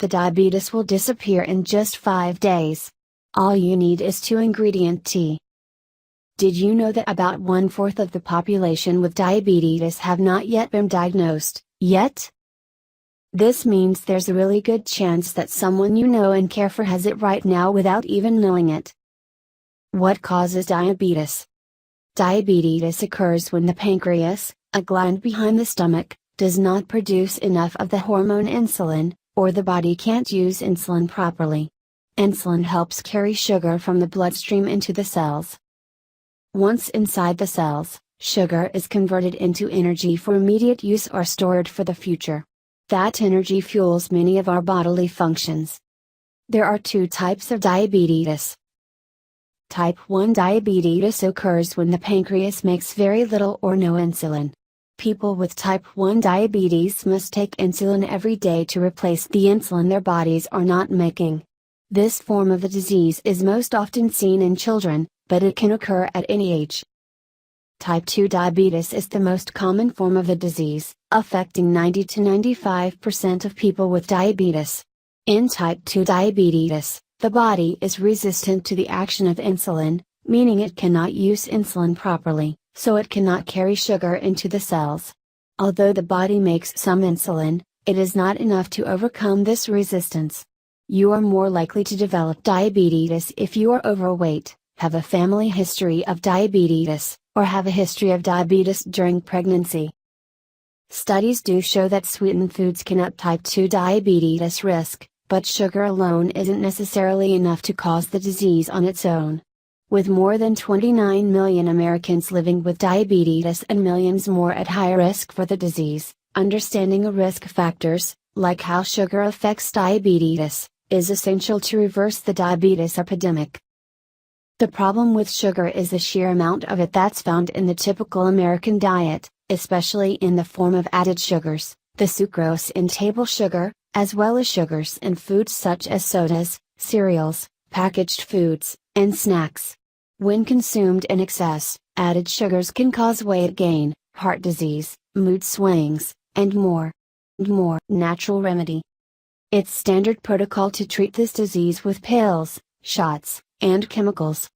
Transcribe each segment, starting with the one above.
the diabetes will disappear in just 5 days. All you need is 2-ingredient tea. Did you know that about 1/4 of the population with diabetes have not yet been diagnosed, yet? This means there's a really good chance that someone you know and care for has it right now without even knowing it. What causes diabetes? Diabetes occurs when the pancreas, a gland behind the stomach, does not produce enough of the hormone insulin, or the body can't use insulin properly. Insulin helps carry sugar from the bloodstream into the cells. Once inside the cells, sugar is converted into energy for immediate use or stored for the future. That energy fuels many of our bodily functions. There are 2 types of diabetes. Type 1 diabetes occurs when the pancreas makes very little or no insulin. People with type 1 diabetes must take insulin every day to replace the insulin their bodies are not making. This form of the disease is most often seen in children, but it can occur at any age. Type 2 diabetes is the most common form of the disease, affecting 90 to 95% of people with diabetes. In type 2 diabetes, the body is resistant to the action of insulin, meaning it cannot use insulin properly, so it cannot carry sugar into the cells. Although the body makes some insulin, it is not enough to overcome this resistance. You are more likely to develop diabetes if you are overweight, have a family history of diabetes, or have a history of diabetes during pregnancy. Studies do show that sweetened foods can up type 2 diabetes risk, but sugar alone isn't necessarily enough to cause the disease on its own. With more than 29 million Americans living with diabetes and millions more at high risk for the disease, understanding the risk factors, like how sugar affects diabetes, is essential to reverse the diabetes epidemic. The problem with sugar is the sheer amount of it that's found in the typical American diet, especially in the form of added sugars, the sucrose in table sugar, as well as sugars in foods such as sodas, cereals, packaged foods, and snacks. When consumed in excess, added sugars can cause weight gain, heart disease, mood swings, and more. Natural remedy. It's standard protocol to treat this disease with pills, shots, and chemicals.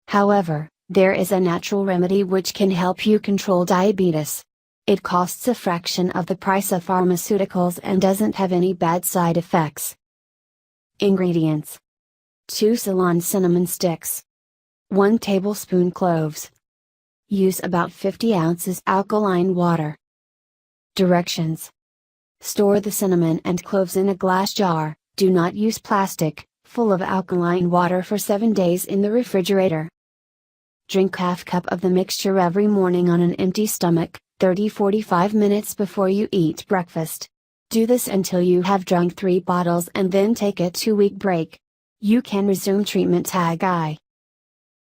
However, there is a natural remedy which can help you control diabetes. It costs a fraction of the price of pharmaceuticals and doesn't have any bad side effects. Ingredients: 2 Ceylon cinnamon sticks, 1 tablespoon cloves. Use about 50 ounces alkaline water. Directions: store the cinnamon and cloves in a glass jar, do not use plastic, full of alkaline water for 7 days in the refrigerator. Drink ½ cup of the mixture every morning on an empty stomach, 30-45 minutes before you eat breakfast. Do this until you have drunk 3 bottles and then take a 2-week break. You can resume treatment. Tag I.